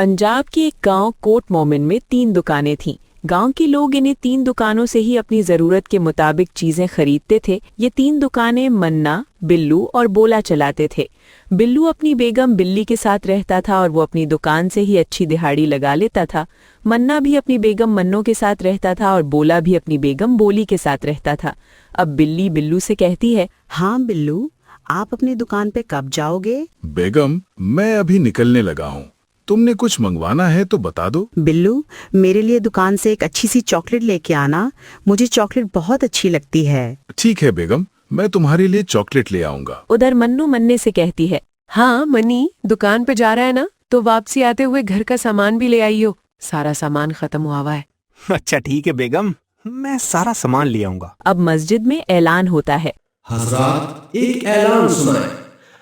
पंजाब के एक गांव कोट मोमिन में 3 दुकानें थीं। गांव के लोग इन्हें 3 दुकानों से ही अपनी जरूरत के मुताबिक चीजें खरीदते थे। ये 3 दुकानें मन्ना, बिल्लू और बोला चलाते थे। बिल्लू अपनी बेगम बिल्ली के साथ रहता था और वो अपनी दुकान से ही अच्छी दिहाड़ी लगा लेता था। मन्ना भी अपनी बेगम मन्नो के साथ रहता था और बोला भी अपनी बेगम बोली के साथ रहता था। अब बिल्ली बिल्लू से कहती है, हाँ बिल्लू, आप अपनी दुकान पे कब जाओगे? बेगम, मैं अभी निकलने लगा हूँ। तुमने कुछ मंगवाना है तो बता दो। बिल्लू, मेरे लिए दुकान से एक अच्छी सी चॉकलेट लेके आना। मुझे चॉकलेट बहुत अच्छी लगती है। ठीक है बेगम, मैं तुम्हारे लिए चॉकलेट ले आऊंगा। उधर मन्नू मन्ने से कहती है, हाँ मनी, दुकान पे जा रहा है ना, तो वापसी आते हुए घर का सामान भी ले आइयो। सारा सामान खत्म हुआ है। अच्छा ठीक है बेगम, मैं सारा सामान ले आऊंगा। अब मस्जिद में ऐलान होता है। हजरात, एक ऐलान सुनाए।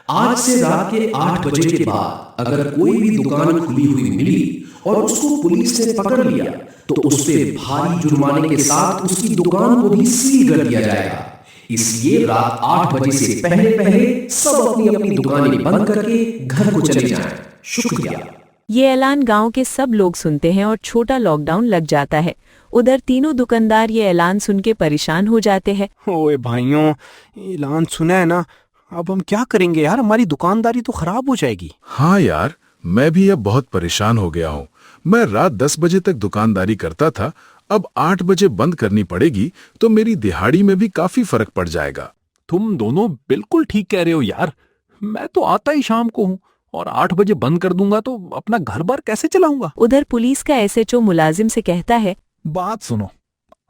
आज से रात के 8 बजे के बाद अगर कोई भी दुकान खुली हुई मिली और उसको पुलिस ने पकड़ लिया तो उस पे भारी जुर्माने के साथ उसकी दुकान को भी सील कर दिया जाएगा। इसलिए रात 8 बजे से पहले पहले सब अपनी अपनी दुकानें बंद करके घर को चले जाएं। शुक्रिया। ये ऐलान गांव के सब लोग सुनते हैं और छोटा लॉकडाउन लग जाता है। उधर तीनों दुकानदार ये ऐलान सुन के परेशान हो जाते हैं। ओए भाइयों, ऐलान सुना है ना, अब हम क्या करेंगे यार? हमारी दुकानदारी तो खराब हो जाएगी। हाँ यार, मैं भी अब बहुत परेशान हो गया हूँ। मैं रात 10 बजे तक दुकानदारी करता था, अब 8 बजे बंद करनी पड़ेगी तो मेरी दिहाड़ी में भी काफी फर्क पड़ जाएगा। तुम दोनों बिल्कुल ठीक कह रहे हो यार। मैं तो आता ही शाम को हूँ और 8 बजे बंद कर दूंगा तो अपना घर बार कैसे चलाऊंगा? उधर पुलिस का एसएचओ मुलाजिम से कहता है, बात सुनो,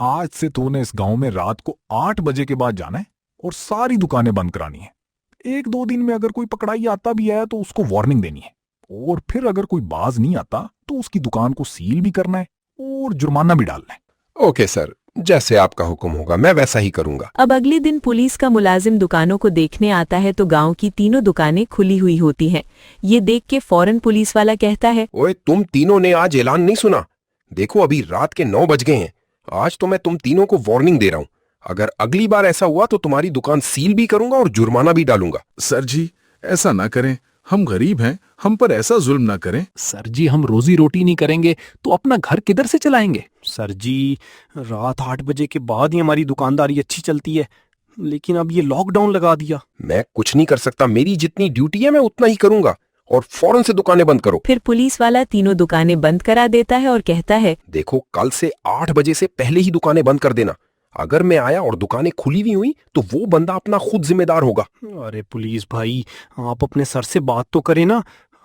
आज से तूने इस गांव में रात को 8 बजे के बाद जाना है और सारी दुकानें बंद करानी है। 1-2 दिन में अगर कोई पकड़ाई आता भी है तो उसको वार्निंग देनी है, और फिर अगर कोई बाज नहीं आता तो उसकी दुकान को सील भी करना है और जुर्माना भी डालना है। ओके सर, जैसे आपका हुक्म होगा मैं वैसा ही करूंगा। अब अगले दिन पुलिस का मुलाजिम दुकानों को देखने आता है तो गांव की तीनों दुकानें खुली हुई होती हैं। ये देख के फौरन पुलिस वाला कहता है, ओए, तुम तीनों ने आज ऐलान नहीं सुना? देखो अभी रात के 9 बज गए हैं। आज तो मैं तुम तीनों को वार्निंग दे रहा हूँ। अगर अगली बार ऐसा हुआ तो तुम्हारी दुकान सील भी करूंगा और जुर्माना भी डालूंगा। सर जी, ऐसा ना करें, हम गरीब हैं, हम पर ऐसा जुल्म ना करें। सर जी, हम रोजी रोटी नहीं करेंगे तो अपना घर किधर से चलाएंगे? सर जी, रात 8 बजे के बाद ही हमारी दुकानदारी अच्छी चलती है, लेकिन अब ये लॉकडाउन लगा दिया। मैं कुछ नहीं कर सकता, मेरी जितनी ड्यूटी है मैं उतना ही करूंगा, और फौरन से दुकानें बंद करो। फिर पुलिस वाला तीनों दुकानें बंद करा देता है और कहता है, देखो कल से 8 बजे से पहले ही दुकानें बंद कर देना। अगर मैं आया और दुकानें खुली हुई हुई तो वो बंदा अपना खुद जिम्मेदार होगा। अरे पुलिस भाई, आप अपने सर से बात तो करें ना।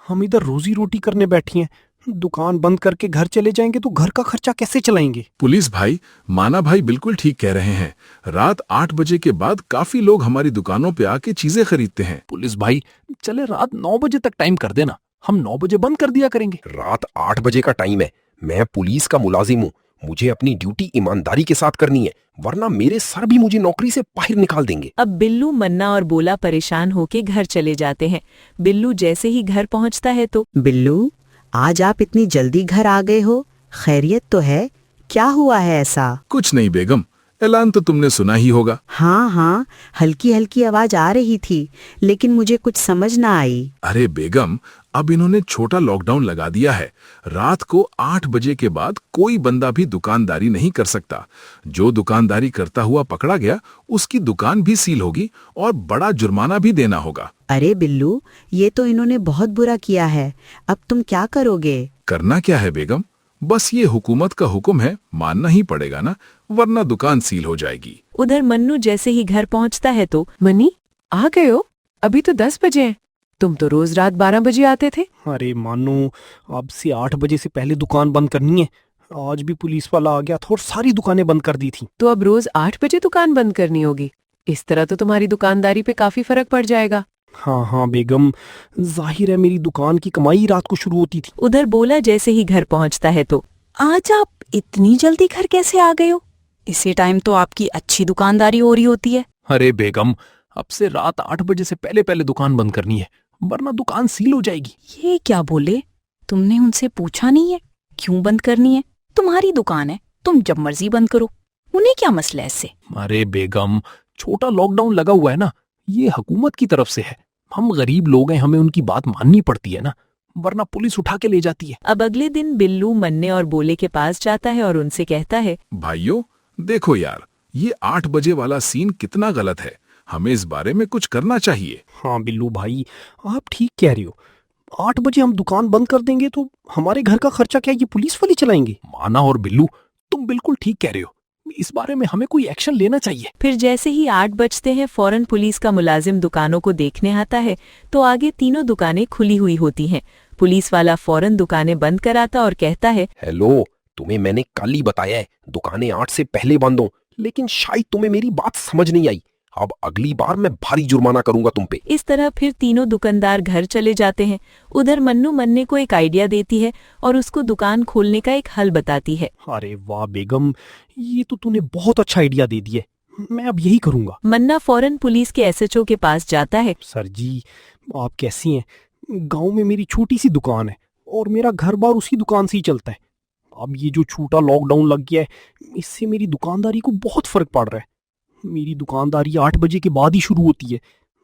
हम इधर रोजी रोटी करने बैठी हैं, दुकान बंद करके घर चले जाएंगे तो घर का खर्चा कैसे चलाएंगे? पुलिस भाई, माना भाई बिल्कुल ठीक कह रहे हैं। रात 8 बजे के बाद काफी लोग हमारी दुकानों पे आके चीजें खरीदते हैं। पुलिस भाई, चले रात 9 बजे तक टाइम कर देना, हम 9 बजे बंद कर दिया करेंगे। रात 8 बजे का टाइम है, मैं पुलिस का मुलाजिम हूँ, मुझे अपनी ड्यूटी ईमानदारी के साथ करनी है, वरना मेरे सर भी मुझे नौकरी से बाहर निकाल देंगे। अब बिल्लू, मन्ना और बोला परेशान होके घर चले जाते हैं। बिल्लू जैसे ही घर पहुंचता है तो, बिल्लू, आज आप इतनी जल्दी घर आ गए हो, खैरियत तो है? क्या हुआ है ऐसा? कुछ नहीं बेगम, ऐलान तो तुमने सुना ही होगा। हाँ हाँ, हल्की हल्की आवाज आ रही थी, लेकिन मुझे कुछ समझ ना आई। अरे बेगम, अब इन्होंने छोटा लॉकडाउन लगा दिया है। रात को 8 बजे के बाद कोई बंदा भी दुकानदारी नहीं कर सकता। जो दुकानदारी करता हुआ पकड़ा गया उसकी दुकान भी सील होगी और बड़ा जुर्माना भी देना होगा। अरे बिल्लू, ये तो इन्होंने बहुत बुरा किया है। अब तुम क्या करोगे? करना क्या है बेगम, बस ये हुकूमत का हुक्म है, मानना ही पड़ेगा ना, वरना दुकान सील हो जाएगी। उधर मन्नू जैसे ही घर पहुंचता है तो, मनी, आ गए हो? अभी तो 10 बजे हैं। तुम तो रोज रात 12 बजे आते थे। अरे मानो, अब से 8 बजे से पहले दुकान बंद करनी है। आज भी पुलिस वाला आ गया था और सारी दुकानें बंद कर दी थी। तो अब रोज 8 बजे दुकान बंद करनी होगी। इस तरह तो तुम्हारी दुकानदारी पे काफी फर्क पड़ जाएगा। हाँ हाँ बेगम, जाहिर है मेरी दुकान की कमाई रात को शुरू होती थी। उधर बोला जैसे ही घर पहुंचता है तो, आज आप इतनी जल्दी घर कैसे आ गए हो? इसी टाइम तो आपकी अच्छी दुकानदारी हो रही होती है। अरे बेगम, अब से रात 8 बजे से पहले पहले दुकान बंद करनी है, वरना दुकान सील हो जाएगी। ये क्या बोले? तुमने उनसे पूछा नहीं है क्यों बंद करनी है? तुम्हारी दुकान है, तुम जब मर्जी बंद करो, उन्हें क्या मसला है इससे? अरे बेगम, छोटा लॉकडाउन लगा हुआ है ना, ये हुकूमत की तरफ से है। हम गरीब लोग हैं, हमें उनकी बात माननी पड़ती है ना, वरना पुलिस उठा के ले जाती है। अब अगले दिन बिल्लू मन्ने और बोले के पास जाता है और उनसे कहता है, भाइयों देखो यार, ये 8 बजे वाला सीन कितना गलत है। हमें इस बारे में कुछ करना चाहिए। हाँ बिल्लू भाई, आप ठीक कह रहे हो। 8 बजे हम दुकान बंद कर देंगे तो हमारे घर का खर्चा क्या ये पुलिस वाले चलाएंगे? माना और बिल्लू, तुम बिल्कुल ठीक कह रहे हो। इस बारे में हमें कोई एक्शन लेना चाहिए। फिर जैसे ही 8 बजते हैं फौरन पुलिस का मुलाजिम दुकानों को देखने आता है तो आगे तीनों दुकानें खुली हुई होती हैं। पुलिस वाला फौरन दुकानें बंद कराता और कहता है, हेलो, तुम्हें मैंने कल ही बताया है दुकानें 8 से पहले बंद हो, लेकिन शायद तुम्हें मेरी बात समझ नहीं आई। अब अगली बार मैं भारी जुर्माना करूंगा तुम पे। इस तरह फिर तीनों दुकानदार घर चले जाते हैं। उधर मन्नू मन्ने को एक आइडिया देती है और उसको दुकान खोलने का एक हल बताती है। अरे वाह बेगम, ये तो तूने बहुत अच्छा आइडिया दे दिया। मैं अब यही करूंगा। मन्ना फौरन पुलिस के एसएचओ के पास जाता है। सर जी, आप कैसी हैं? गांव में मेरी छोटी सी दुकान है और मेरा घर बार उसी दुकान से ही चलता है। अब ये जो छोटा लॉकडाउन लग गया है, इससे मेरी दुकानदारी को बहुत फर्क पड़ रहा है। मेरी दुकानदारी 8 बजे के बाद ही शुरू होती है,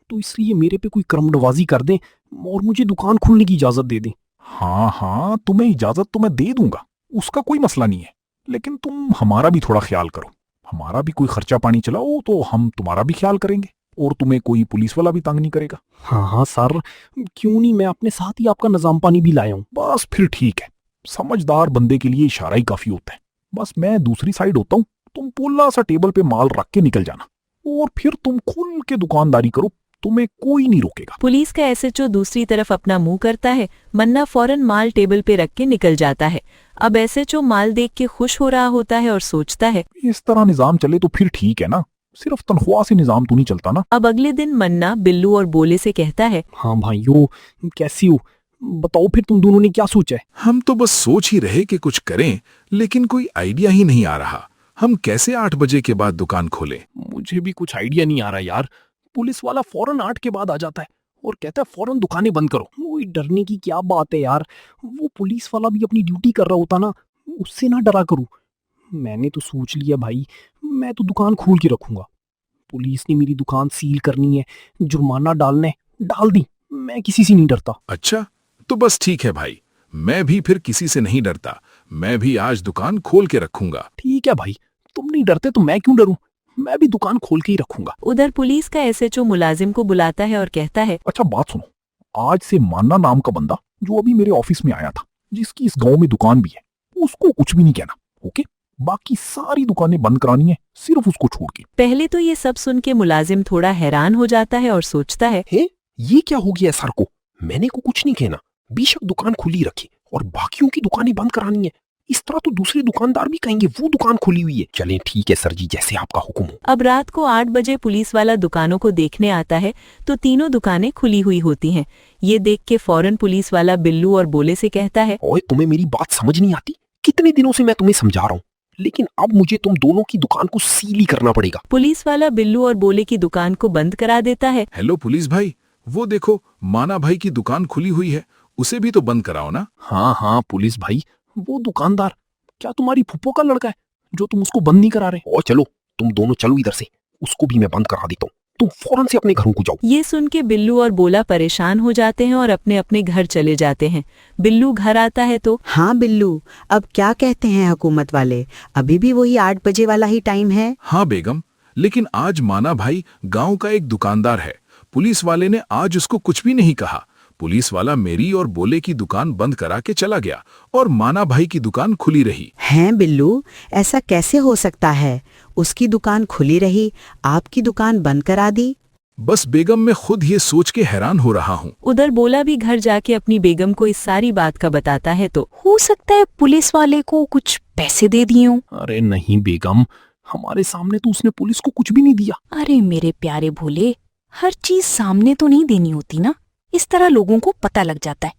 तो इसलिए मेरे पे कोई क्रमनवाजी कर दें और मुझे दुकान खोलने की इजाजत दे दें। हाँ हाँ, तुम्हें इजाजत तो मैं दे दूंगा, उसका कोई मसला नहीं है। लेकिन तुम हमारा भी थोड़ा ख्याल करो। हमारा भी कोई खर्चा पानी चलाओ तो हम तुम्हारा भी ख्याल करेंगे और तुम्हें कोई पुलिस वाला भी तंग नहीं करेगा। हाँ हाँ सर, क्यों नहीं, मैं अपने साथ ही आपका निजाम पानी भी लाया हूँ। बस फिर ठीक है। समझदार बंदे के लिए इशारा ही काफी होता है। बस मैं दूसरी साइड होता हूँ, तुम पोला सा टेबल पे माल रख के निकल जाना और फिर तुम खुल के दुकानदारी करो, तुम्हें कोई नहीं रोकेगा। पुलिस का एसएचओ दूसरी तरफ अपना मुंह करता है। मन्ना फौरन माल टेबल पे रख के निकल जाता है। अब एसएचओ माल देख के खुश हो रहा होता है और सोचता है, इस तरह निजाम चले तो फिर ठीक है ना, सिर्फ तनख्वाह से निजाम तो नहीं चलता ना। अब अगले दिन मन्ना बिल्लू और बोले से कहता है, हाँ भाइयों, कैसी हो? बताओ फिर तुम दोनों ने क्या सोचा है? हम तो बस सोच ही रहे कि कुछ करें, लेकिन कोई आइडिया ही नहीं आ रहा। हम कैसे 8 बजे के बाद दुकान खोलें? मुझे भी कुछ आइडिया नहीं आ रहा यार। पुलिस वाला फौरन 8 के बाद आ जाता है और कहता है फौरन दुकानें बंद करो। वो डरने की क्या बात है यार, वो पुलिस वाला भी अपनी ड्यूटी कर रहा होता ना, उससे ना डरा करूं। मैंने तो सोच लिया भाई, मैं तो दुकान खोल के रखूंगा। पुलिस ने मेरी दुकान सील करनी है, जुर्माना डालना है, डाल दी। मैं किसी से नहीं डरता। अच्छा, तो बस ठीक है भाई, मैं भी फिर किसी से नहीं डरता। मैं भी आज दुकान खोल के रखूंगा। ठीक है भाई, तुम नहीं डरते तो मैं क्यों डरूं? मैं भी दुकान खोल के ही रखूंगा। उधर पुलिस का एसएचओ मुलाजिम को बुलाता है और कहता है, अच्छा बात सुनो, आज से मान्ना नाम का बंदा जो अभी मेरे ऑफिस में आया था, जिसकी इस गांव में दुकान भी है, उसको कुछ भी नहीं कहना, ओके? बाकी सारी दुकानें बंद करानी है, सिर्फ उसको छोड़ के। पहले तो ये सब सुन के मुलाजिम थोड़ा हैरान हो जाता है और सोचता है, ये क्या हो गया सर को? मैंने को कुछ नहीं कहना, बेशक दुकान खुली रखी और बाकियों की दुकानें बंद करानी है। इस तरह तो दूसरे दुकानदार भी कहेंगे वो दुकान खुली हुई है। चलें ठीक है सर जी, जैसे आपका हुक्म हो। अब रात को 8 बजे पुलिस वाला दुकानों को देखने आता है तो तीनों दुकानें खुली हुई होती हैं। ये देख के फौरन पुलिस वाला बिल्लू और बोले से कहता है, ओए, तुम्हें मेरी बात समझ नहीं आती? कितने दिनों से मैं तुम्हें समझा रहा हूँ, लेकिन अब मुझे तुम दोनों की दुकान को सील ही करना पड़ेगा। पुलिस वाला बिल्लू और बोले की दुकान को बंद करा देता है। हेलो पुलिस भाई, वो देखो माना भाई की दुकान खुली हुई है, उसे भी तो बंद कराओ ना। हाँ हाँ पुलिस भाई, वो दुकानदार क्या तुम्हारी फुप्पो का लड़का है जो तुम उसको बंद नहीं करा रहे? और चलो, तुम दोनों चलो इधर से, उसको भी मैं बंद करा देता हूँ। तुम फौरन से अपने घरों को जाओ। ये सुन के बिल्लू और बोला परेशान हो जाते हैं और अपने अपने घर चले जाते हैं। बिल्लू घर आता है तो, हाँ बिल्लू, अब क्या कहते हैं हुकूमत वाले, अभी भी वही 8 बजे वाला ही टाइम है? हाँ बेगम, लेकिन आज माना भाई गांव का एक दुकानदार है। पुलिस वाले ने आज उसको कुछ भी नहीं कहा। पुलिस वाला मेरी और बोले की दुकान बंद करा के चला गया और माना भाई की दुकान खुली रही। हैं बिल्लू, ऐसा कैसे हो सकता है? उसकी दुकान खुली रही, आपकी दुकान बंद करा दी? बस बेगम, मैं खुद ये सोच के हैरान हो रहा हूँ। उधर बोला भी घर जाके अपनी बेगम को इस सारी बात का बताता है तो, हो सकता है पुलिस वाले को कुछ पैसे दे दिए हों। अरे नहीं बेगम, हमारे सामने तो उसने पुलिस को कुछ भी नहीं दिया। अरे मेरे प्यारे भोले, हर चीज सामने तो नहीं देनी होती ना, इस तरह लोगों को पता लग जाता है।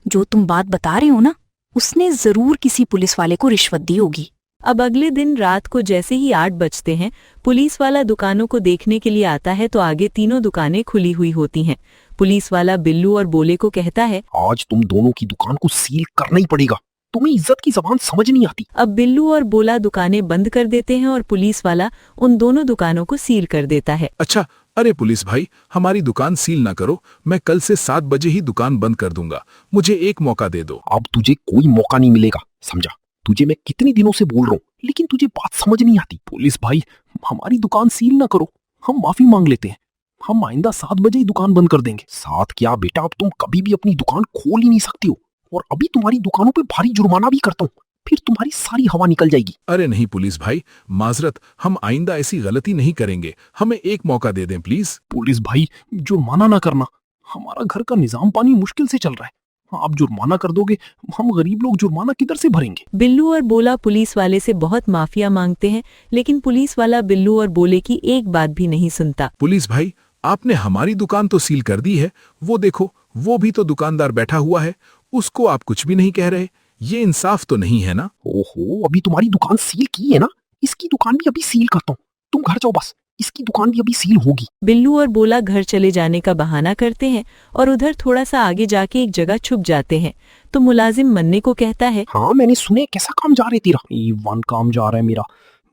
जो तुम बात बता रहे हो ना, उसने जरूर किसी पुलिस वाले को रिश्वत दी होगी। अब अगले दिन रात को जैसे ही 8 बजते हैं, पुलिस वाला दुकानों को देखने के लिए आता है तो आगे तीनों दुकानें खुली हुई होती हैं। पुलिस वाला बिल्लू और बोले को कहता है, आज तुम दोनों की दुकान को सील करना ही पड़ेगा। तुम्हें इज्जत की जबान समझ नहीं आती। अब बिल्लू और बोला दुकानें बंद कर देते हैं और पुलिस वाला उन दोनों दुकानों को सील कर देता है। अच्छा अरे पुलिस भाई, हमारी दुकान सील ना करो, मैं कल से 7 बजे ही दुकान बंद कर दूंगा, मुझे एक मौका दे दो। अब तुझे कोई मौका नहीं मिलेगा, समझा? तुझे मैं कितने दिनों से बोल रहा हूँ, लेकिन तुझे बात समझ नहीं आती। पुलिस भाई, हमारी दुकान सील ना करो, हम माफी मांग लेते हैं। हम आइंदा 7 बजे ही दुकान बंद कर देंगे। साथ क्या बेटा, अब तुम कभी भी अपनी दुकान खोल ही नहीं सकते हो, और अभी तुम्हारी दुकानों पे भारी जुर्माना भी करता हूँ, फिर तुम्हारी सारी हवा निकल जाएगी। अरे नहीं पुलिस भाई, माजरत, हम आइंदा ऐसी गलती नहीं करेंगे, हमें एक मौका दे दें प्लीज। पुलिस भाई, जुर्माना ना करना, हमारा घर का निजाम पानी मुश्किल से चल रहा है। आप जुर्माना कर दोगे, हम गरीब लोग जुर्माना किधर से भरेंगे? बिल्लू और बोला पुलिस वाले से बहुत माफिया मांगते हैं, लेकिन पुलिस वाला बिल्लू और बोले की एक बात भी नहीं सुनता। पुलिस भाई, आपने हमारी दुकान तो सील कर दी है, वो देखो, वो भी तो दुकानदार बैठा हुआ है, उसको आप कुछ भी नहीं कह रहे, ये इंसाफ तो नहीं है ना? ओहो, अभी तुम्हारी दुकान सील की है ना, इसकी दुकान भी अभी सील करता हूँ, तुम घर जाओ बस, इसकी दुकान भी अभी सील होगी। बिल्लू और बोला घर चले जाने का बहाना करते हैं और उधर थोड़ा सा आगे जाके एक जगह छुप जाते हैं। तो मुलाजिम मन्ने को कहता है, हाँ मैंने सुने, कैसा काम जा रहा है तेरा? वन काम जा रहा है मेरा।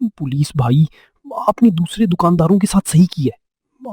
पुलिस भाई, आपने दूसरे दुकानदारों के साथ सही किया है,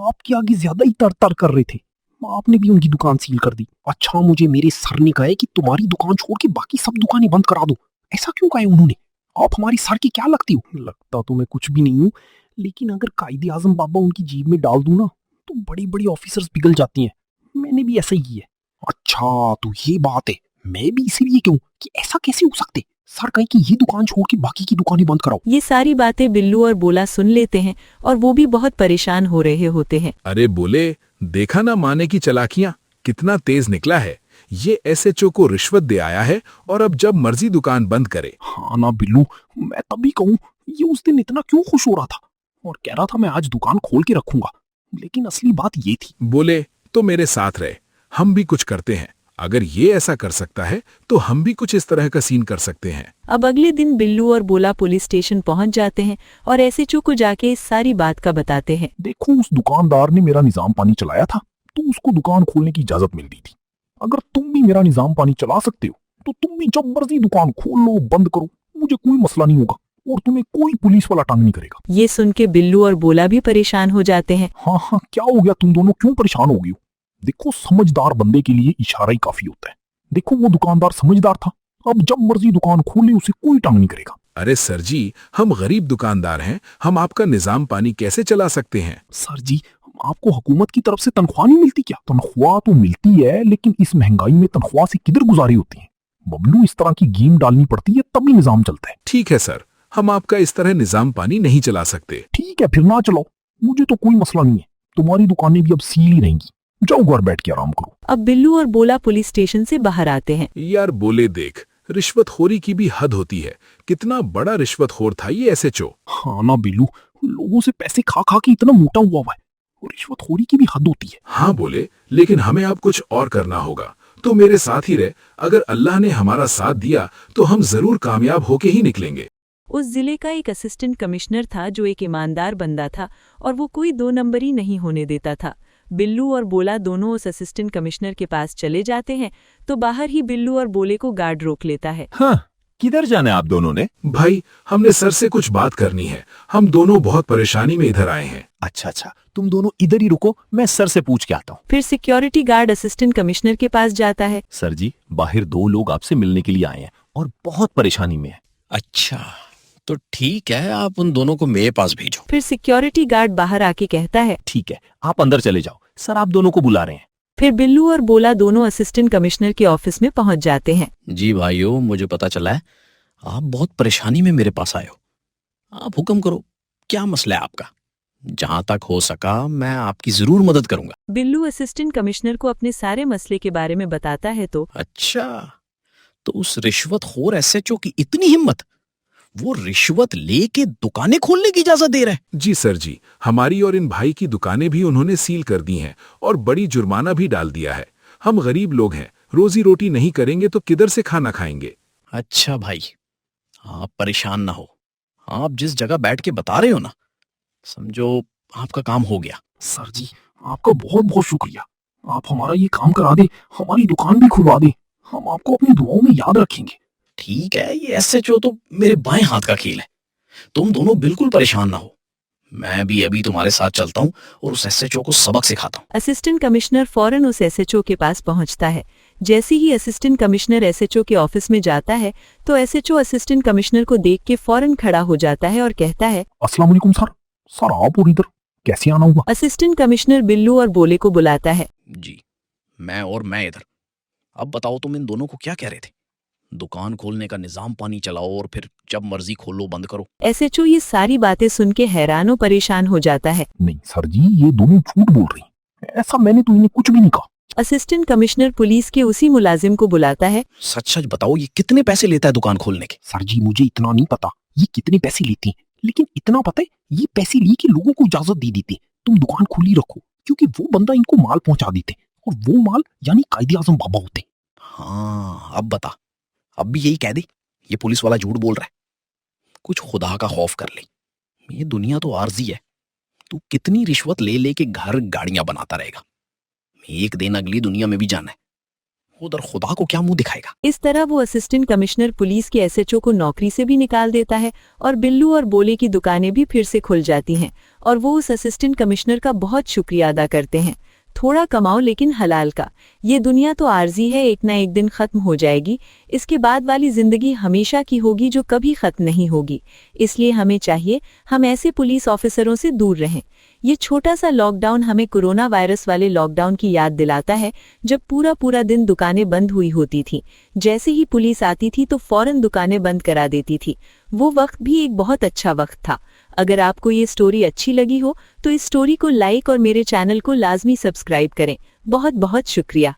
आपके आगे ज्यादा ही तर कर रहे थे, आपने भी उनकी दुकान सील कर दी। अच्छा, मुझे मेरे सर ने कहा है कि तुम्हारी दुकान छोड़ के बाकी सब दुकानें बंद करा दो। ऐसा क्यों कहा है उन्होंने? आप हमारी सर की क्या लगती हो? लगता तो मैं कुछ भी नहीं हूँ, लेकिन अगर कायदे आजम बाबा उनकी जीब में डाल दूं ना, तो बड़ी बड़ी ऑफिसर्स पिघल जाती हैं। मैंने भी ऐसा ही किया। अच्छा, तो ये बात है। मैं भी इसीलिए क्यों कि ऐसा कैसे हो सकते, सर कहे कि ये दुकान छोड़ के बाकी की दुकानें बंद कराओ। ये सारी बातें बिल्लू और बोला सुन लेते हैं और वो भी बहुत परेशान हो रहे होते हैं। अरे बोले, देखा ना माने की चालाकियां, कितना तेज निकला है। ये एसएचओ को रिश्वत दे आया है और अब जब मर्जी दुकान बंद करे। हाँ ना बिल्लू, मैं तभी कहूँ, ये उस दिन इतना क्यों खुश हो रहा था और कह रहा था मैं आज दुकान खोल के रखूंगा, लेकिन असली बात ये थी। बोले, तो मेरे साथ रहे, हम भी कुछ करते हैं, अगर ये ऐसा कर सकता है तो हम भी कुछ इस तरह का सीन कर सकते हैं। अब अगले दिन बिल्लू और बोला पुलिस स्टेशन पहुंच जाते हैं और एसएचओ को जाके इस सारी बात का बताते हैं। देखो, उस दुकानदार ने मेरा निजाम पानी चलाया था, तो उसको दुकान खोलने की इजाजत मिल दी थी। अगर तुम भी मेरा निजाम पानी चला सकते हो तो तुम भी जब मर्जी दुकान खोल लो, बंद करो, मुझे कोई मसला नहीं होगा और तुम्हें कोई पुलिस वाला तंग नहीं करेगा। ये सुन के बिल्लू और बोला भी परेशान हो जाते हैं। हाँ हाँ, क्या हो गया, तुम दोनों क्यों परेशान हो गई हो? देखो, समझदार बंदे के लिए इशारा ही काफी होता है। देखो, वो दुकानदार समझदार था, अब जब मर्जी दुकान खोले उसे कोई तंग नहीं करेगा। अरे सर जी, हम गरीब दुकानदार हैं, हम आपका निजाम पानी कैसे चला सकते हैं? सर जी, आपको हुकूमत की तरफ से तनख्वाह नहीं मिलती क्या? तनख्वाह तो मिलती है, लेकिन इस महंगाई में तनख्वाह से किधर गुजारी होती है बबलू। इस तरह की गेम डालनी पड़ती है, तभी निजाम चलता है। ठीक है सर, हम आपका इस तरह निजाम पानी नहीं चला सकते। ठीक है, फिर ना चलाओ, मुझे तो कोई मसला नहीं है, तुम्हारी दुकानें भी अब सील ही रहेंगी, जाओ घर बैठ के आराम करो। अब बिल्लू और बोला पुलिस स्टेशन से बाहर आते हैं। यार बोले, देख, रिश्वतखोरी की भी हद होती है, कितना बड़ा रिश्वतखोर था ये एसएचओ। हाँ ना बिल्लू, लोगों से पैसे खा खा के इतना मोटा हुआ है, और रिश्वतखोरी की भी हद होती है। हाँ बोले, लेकिन हमें अब कुछ और करना होगा, तो मेरे साथ ही रहे, अगर अल्लाह ने हमारा साथ दिया तो हम जरूर कामयाब होके ही निकलेंगे। उस जिले का एक असिस्टेंट कमिश्नर था जो एक ईमानदार बंदा था और वो कोई 2 नंबरी नहीं होने देता था। बिल्लू और बोला दोनों उस असिस्टेंट कमिश्नर के पास चले जाते हैं तो बाहर ही बिल्लू और बोले को गार्ड रोक लेता है। हाँ, किधर जाना है आप दोनों ने? भाई, हमने सर से कुछ बात करनी है, हम दोनों बहुत परेशानी में इधर आए हैं। अच्छा, तुम दोनों इधर ही रुको, मैं सर से पूछ के आता हूँ। फिर सिक्योरिटी गार्ड असिस्टेंट कमिश्नर के पास जाता है। सर जी, बाहर 2 लोग आपसे मिलने के लिए आए हैं और बहुत परेशानी में है। अच्छा, तो ठीक है, आप उन दोनों को मेरे पास भेजो। फिर सिक्योरिटी गार्ड बाहर आके कहता है, ठीक है, आप अंदर चले जाओ, सर आप दोनों को बुला रहे हैं। फिर बिल्लू और बोला दोनों असिस्टेंट कमिश्नर के ऑफिस में पहुंच जाते हैं। जी भाइयों, मुझे पता चला है आप बहुत परेशानी में मेरे पास आए हो। आप हुक्म करो, क्या मसला है आपका? जहां तक हो सका मैं आपकी जरूर मदद करूंगा। बिल्लू असिस्टेंट कमिश्नर को अपने सारे मसले के बारे में बताता है। तो अच्छा, तो उस रिश्वतखोर एसएचओ की इतनी हिम्मत, वो रिश्वत लेके दुकानें खोलने की इजाजत दे रहा है? जी सर जी, हमारी और इन भाई की दुकानें भी उन्होंने सील कर दी हैं और बड़ी जुर्माना भी डाल दिया है। हम गरीब लोग हैं, रोजी रोटी नहीं करेंगे तो किधर से खाना खाएंगे? अच्छा भाई, आप परेशान ना हो, आप जिस जगह बैठ के बता रहे हो ना, समझो आपका काम हो गया। सर जी, आपका बहुत बहुत शुक्रिया, आप हमारा ये काम करा दे, हमारी दुकान भी खुलवा दे, हम आपको अपनी दुआओं में याद रखेंगे। ठीक है, ये एसएचओ तो मेरे बाएं हाथ का खेल है, तुम दोनों बिल्कुल परेशान ना हो, मैं भी अभी तुम्हारे साथ चलता हूँ और उस एसएचओ को सबक सिखाता हूँ। असिस्टेंट कमिश्नर फौरन उस एसएचओ के पास पहुंचता है। जैसे ही असिस्टेंट कमिश्नर एसएचओ के ऑफिस में जाता है तो एसएचओ असिस्टेंट कमिश्नर को देख के फौरन खड़ा हो जाता है और कहता है, अस्सलाम वालेकुम सर। सर आप और इधर कैसे आना हुआ? असिस्टेंट कमिश्नर बिल्लू और बोले को बुलाता है। जी, मैं इधर। अब बताओ तुम इन दोनों को क्या कह रहे थे? दुकान खोलने का निजाम पानी चलाओ और फिर जब मर्जी खोलो बंद करो। एसएचओ ये सारी बातें सुन के हैरान और परेशान हो जाता है। नहीं सर जी, ये दोनों झूठ बोल रही हैं। ऐसा मैंने तो इन्हें कुछ भी नहीं कहा। असिस्टेंट कमिश्नर पुलिस के उसी मुलाजिम को बुलाता है। सच सच बताओ, ये कितने पैसे लेता है दुकान खोलने के? सर जी मुझे इतना नहीं पता ये कितने पैसे लेती हैं, लेकिन इतना पता है ये पैसे लिए कि लोगों को इजाजत दे देते तुम दुकान खुली रखो, क्योंकि वो बंदा इनको माल पहुंचा देते और वो माल यानी कायदे आजम बाबा होते। हाँ अब बता, अब भी यही कह दे ये पुलिस वाला झूठ बोल रहा है। कुछ खुदा का खौफ कर ले, ये दुनिया तो आर्जी है। तू कितनी रिश्वत ले लेके घर गाड़ियां बनाता रहेगा। एक दिन अगली दुनिया में भी जाना है, उधर खुदा को क्या मुंह दिखाएगा। इस तरह वो असिस्टेंट कमिश्नर पुलिस के एसएचओ को नौकरी से भी निकाल देता है और बिल्लू और बोले की दुकानें भी फिर से खुल जाती हैं और वो उस असिस्टेंट कमिश्नर का बहुत शुक्रिया अदा करते हैं। थोड़ा कमाओ लेकिन हलाल का। ये दुनिया तो आर्जी है, एक ना एक दिन खत्म हो जाएगी। इसके बाद वाली जिंदगी हमेशा की होगी जो कभी खत्म नहीं होगी। इसलिए हमें चाहिए हम ऐसे पुलिस ऑफिसरों से दूर रहें। ये छोटा सा लॉकडाउन हमें कोरोना वायरस वाले लॉकडाउन की याद दिलाता है, जब पूरा दिन दुकानें बंद हुई होती थी। जैसे ही पुलिस आती थी तो फौरन दुकानें बंद करा देती थी। वो वक्त भी एक बहुत अच्छा वक्त था। अगर आपको ये स्टोरी अच्छी लगी हो तो इस स्टोरी को लाइक और मेरे चैनल को लाजमी सब्सक्राइब करें। बहुत बहुत शुक्रिया।